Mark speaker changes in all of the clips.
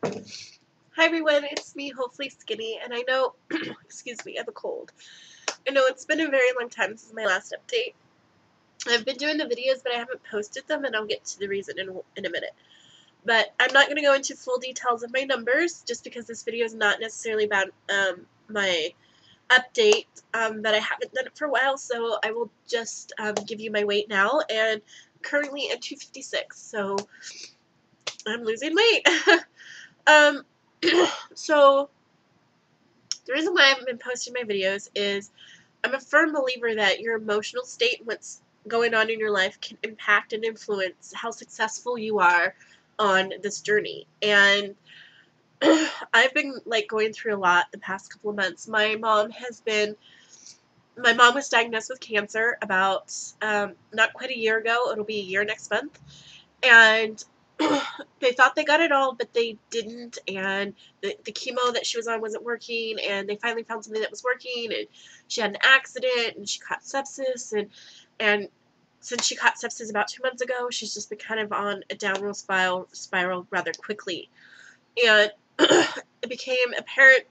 Speaker 1: Hi everyone, it's me, Hopefully Skinny, and I know, excuse me, I have a cold. I know it's been a very long time since my last update. I've been doing the videos, but I haven't posted them, and I'll get to the reason in a minute. But I'm not going to go into full details of my numbers, just because this video is not necessarily about my update, but I haven't done it for a while, so I will just give you my weight now, and currently at 256, so I'm losing weight. um, so the reason why I haven't been posting my videos is I'm a firm believer that your emotional state and what's going on in your life can impact and influence how successful you are on this journey. And I've been going through a lot the past couple of months. My mom was diagnosed with cancer about not quite a year ago. It'll be a year next month. And they thought they got it all, but they didn't, and the chemo that she was on wasn't working, and they finally found something that was working, and she had an accident, and she caught sepsis, and since she caught sepsis about 2 months ago, she's just been kind of on a downward spiral rather quickly. And it became apparent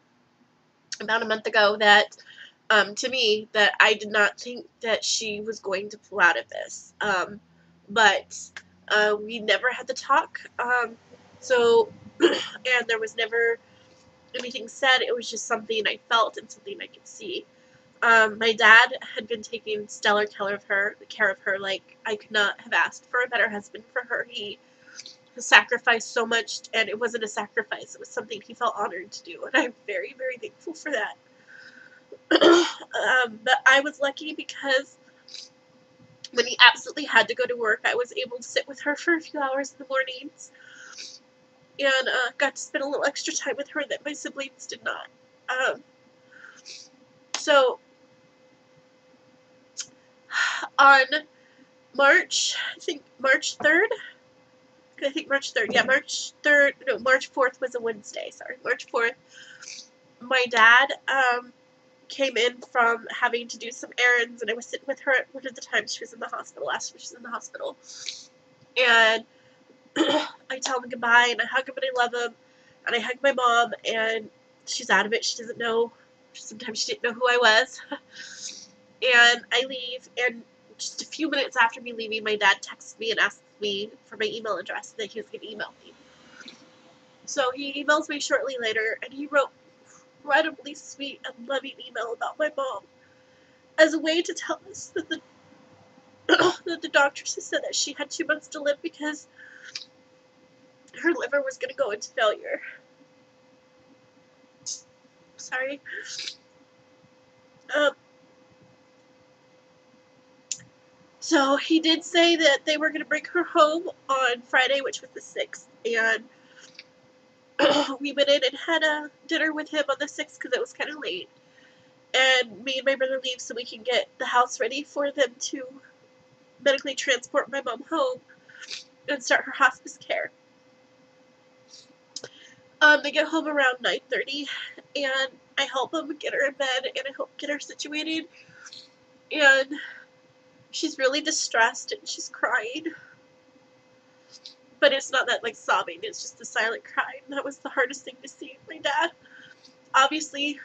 Speaker 1: about a month ago that to me, that I did not think that she was going to pull out of this. But we never had the talk. And there was never anything said. It was just something I felt and something I could see. My dad had been taking stellar care of her. Like, I could not have asked for a better husband for her. He sacrificed so much, and it wasn't a sacrifice. It was something he felt honored to do, and I'm very, very thankful for that. But I was lucky because when he absolutely had to go to work, I was able to sit with her for a few hours in the mornings and got to spend a little extra time with her that my siblings did not. So on March 3rd, March 4th was a Wednesday, sorry, March 4th, my dad came in from having to do some errands, and I was sitting with her at one of the times she was in the hospital, last time she was in the hospital, and I tell him goodbye, and I hug him, and I love him, and I hug my mom, and she's out of it. She doesn't know. Sometimes she didn't know who I was. And I leave, and just a few minutes after me leaving, my dad texts me and asks me for my email address, that he was going to email me. So he emails me shortly later, and he wrote an incredibly sweet and loving email about my mom as a way to tell us that the doctors had said that she had 2 months to live because her liver was going to go into failure. Sorry. So he did say that they were going to bring her home on Friday, which was the 6th, and we went in and had a dinner with him on the 6th because it was kind of late. And me and my brother leave so we can get the house ready for them to medically transport my mom home and start her hospice care. They get home around 9:30, and I help them get her in bed, and I help get her situated. And she's really distressed, and she's crying. But it's not that, like, sobbing. It's just a silent cry. And that was the hardest thing to see. My dad, obviously,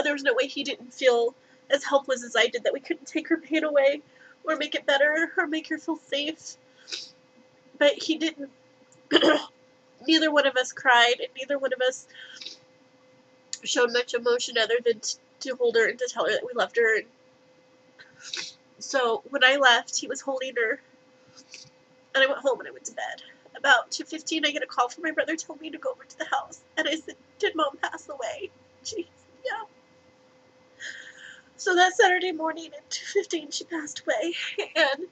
Speaker 1: there was no way he didn't feel as helpless as I did, that we couldn't take her pain away or make it better or make her feel safe. But he didn't. Neither one of us cried, and neither one of us showed much emotion other than to hold her and to tell her that we loved her. And so when I left, he was holding her, and I went home and I went to bed. About 2:15, I get a call from my brother telling me to go over to the house, and I said, "Did Mom pass away?" Jeez, yeah. So that Saturday morning at 2:15, she passed away, and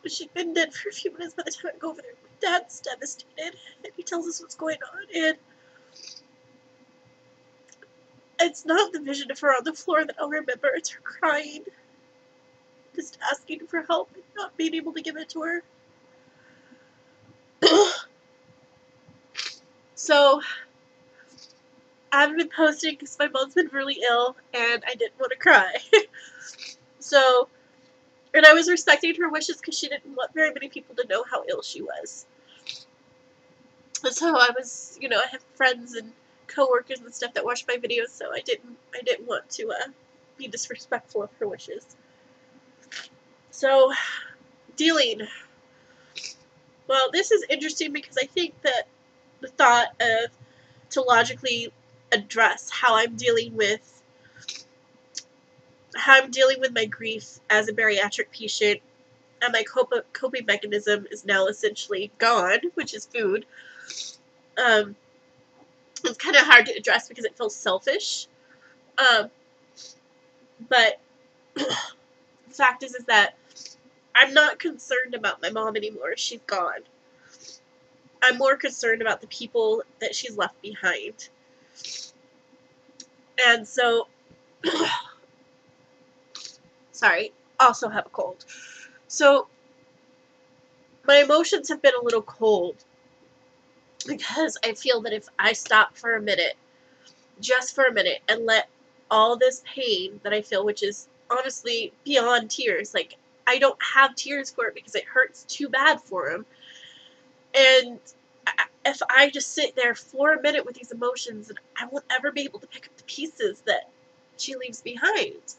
Speaker 1: she'd been dead for a few minutes by the time I go over there. My dad's devastated, and he tells us what's going on, and it's not the vision of her on the floor that I'll remember. It's her crying, just asking for help and not being able to give it to her. So I haven't been posting because my mom's been really ill, and I didn't want to cry. So, and I was respecting her wishes because she didn't want very many people to know how ill she was. And so I was, I have friends and coworkers and stuff that watch my videos, so I didn't want to be disrespectful of her wishes. So, dealing. Well, this is interesting because I think that the thought of to logically address how I'm dealing with my grief as a bariatric patient, and my coping mechanism is now essentially gone, which is food. It's kind of hard to address because it feels selfish. But the fact is that I'm not concerned about my mom anymore. She's gone. I'm more concerned about the people that she's left behind. And so, sorry, also have a cold. So, my emotions have been a little cold because I feel that if I stop for a minute, just for a minute, and let all this pain that I feel, which is honestly beyond tears, like, I don't have tears for it because it hurts too bad for him. And if I just sit there for a minute with these emotions, I won't ever be able to pick up the pieces that she leaves behind.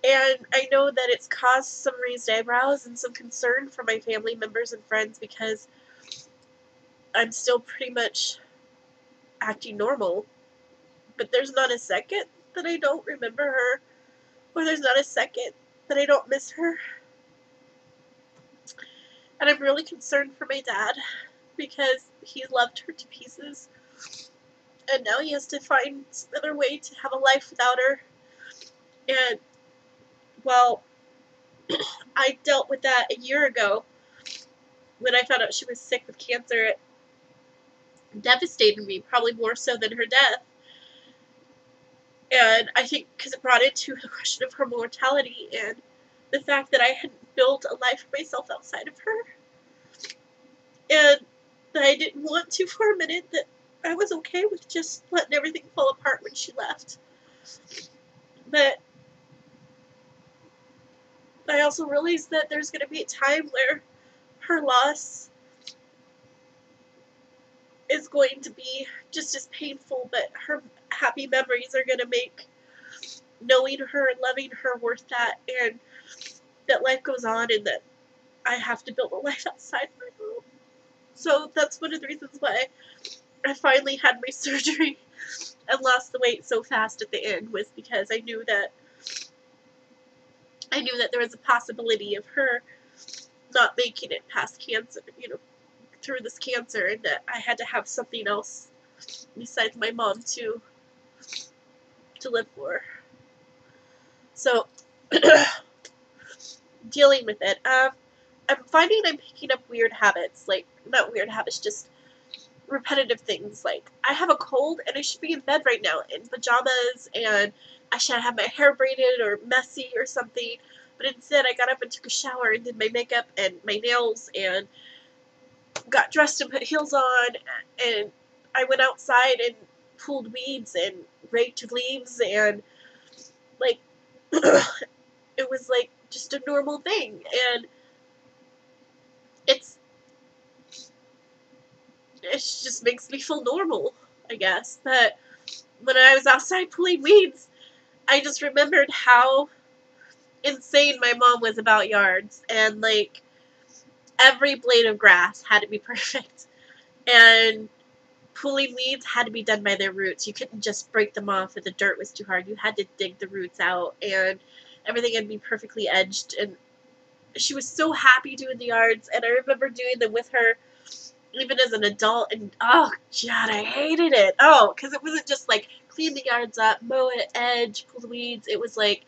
Speaker 1: And I know that it's caused some raised eyebrows and some concern for my family members and friends because I'm still pretty much acting normal. But there's not a second that I don't remember her, or there's not a second that I don't miss her. And I'm really concerned for my dad because he loved her to pieces. And now he has to find another way to have a life without her. And, well, I dealt with that a year ago when I found out she was sick with cancer. It devastated me, probably more so than her death. And I think because it brought into the question of her mortality and the fact that I hadn't built a life for myself outside of her. And that I didn't want to for a minute, that I was okay with just letting everything fall apart when she left. But I also realized that there's going to be a time where her loss is going to be just as painful, but her happy memories are going to make knowing her and loving her worth that, and that life goes on, and that I have to build a life outside my home. So that's one of the reasons why I finally had my surgery and lost the weight so fast at the end, was because I knew that there was a possibility of her not making it past cancer, through this cancer, and that I had to have something else besides my mom to live for. So, dealing with it. I'm finding I'm picking up weird habits, like, not weird habits, just repetitive things. Like, I have a cold and I should be in bed right now in pajamas, and I should have my hair braided or messy or something, but instead I got up and took a shower and did my makeup and my nails and got dressed and put heels on, and I went outside and pulled weeds and raked leaves, and, like, it was like just a normal thing, and it just makes me feel normal, I guess. But when I was outside pulling weeds, I just remembered how insane my mom was about yards, and, like, every blade of grass had to be perfect, and pulling weeds had to be done by their roots. You couldn't just break them off if the dirt was too hard. You had to dig the roots out, and everything had to be perfectly edged, and she was so happy doing the yards, and I remember doing them with her even as an adult, and oh god, I hated it. Oh, because it wasn't just like clean the yards up, mow it, edge, pull the weeds. It was like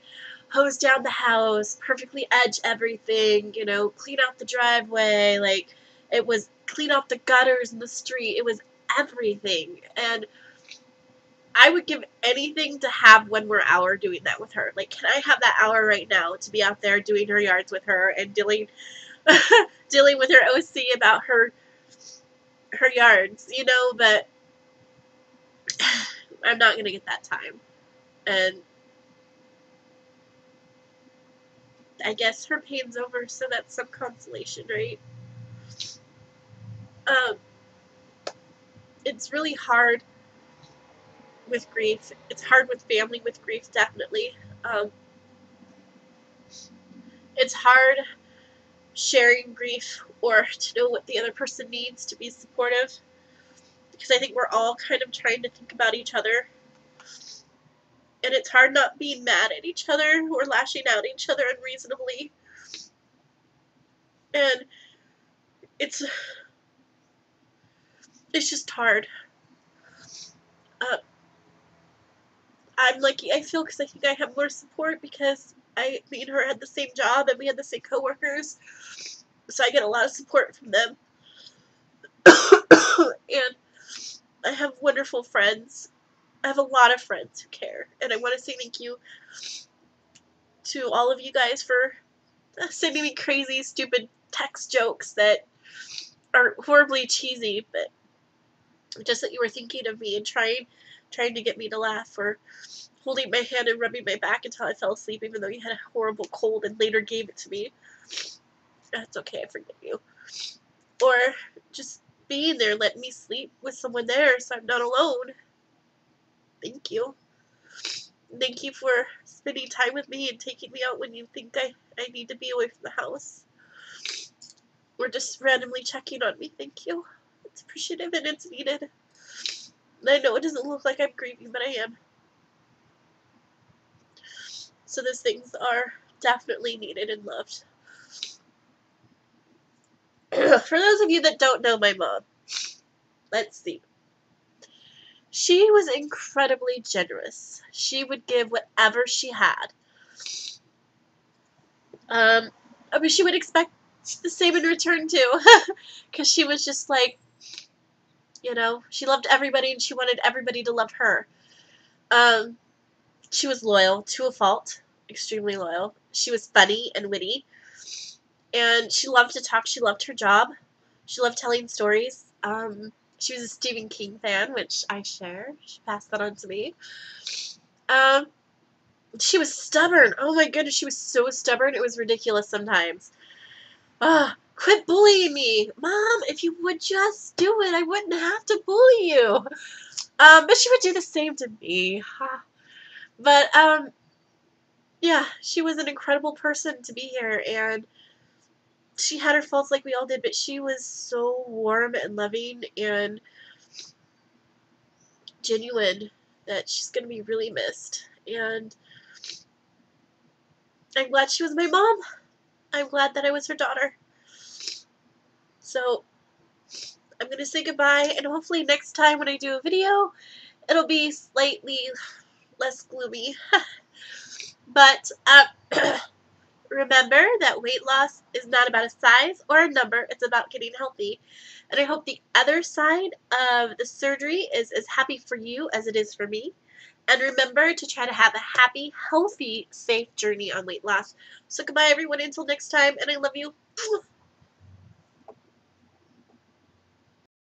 Speaker 1: hose down the house, perfectly edge everything, clean out the driveway, like, it was clean out the gutters in the street. It was everything, and I would give anything to have 1 more hour doing that with her. Like, can I have that hour right now to be out there doing her yards with her and dealing with her OC about her yards, but I'm not gonna get that time. And I guess her pain's over, so that's some consolation, right? Um, it's really hard with grief. It's hard with family with grief, definitely. It's hard sharing grief or to know what the other person needs to be supportive, because I think we're all kind of trying to think about each other, and it's hard not being mad at each other or lashing out at each other unreasonably, and it's just hard. I'm lucky, I feel, because I think I have more support because me and her had the same job and we had the same coworkers, so I get a lot of support from them. And I have wonderful friends. I have a lot of friends who care, and I want to say thank you to all of you guys for sending me crazy, stupid text jokes that are horribly cheesy, but just that you were thinking of me and trying to get me to laugh, or holding my hand and rubbing my back until I fell asleep, even though you had a horrible cold and later gave it to me. That's okay, I forgive you. Or just being there, letting me sleep with someone there so I'm not alone. Thank you. Thank you for spending time with me and taking me out when you think I need to be away from the house. Or just randomly checking on me. Thank you. It's appreciative and it's needed. And I know it doesn't look like I'm grieving, but I am. So those things are definitely needed and loved. For those of you that don't know my mom, let's see. She was incredibly generous. She would give whatever she had. I mean, she would expect the same in return too, because she was just like, you know, she loved everybody and she wanted everybody to love her. She was loyal to a fault, extremely loyal. She was funny and witty, and she loved to talk. She loved her job. She loved telling stories. She was a Stephen King fan, which I share. She passed that on to me. She was stubborn. Oh my goodness, she was so stubborn. It was ridiculous sometimes. Quit bullying me. Mom, if you would just do it, I wouldn't have to bully you. But she would do the same to me. But, yeah, she was an incredible person to be here, and she had her faults like we all did, but she was so warm and loving and genuine that she's going to be really missed. And I'm glad she was my mom. I'm glad that I was her daughter. So, I'm going to say goodbye, and hopefully next time when I do a video, it'll be slightly less gloomy. But, remember that weight loss is not about a size or a number, it's about getting healthy. And I hope the other side of the surgery is as happy for you as it is for me. And remember to try to have a happy, healthy, safe journey on weight loss. So goodbye everyone until next time, and I love you.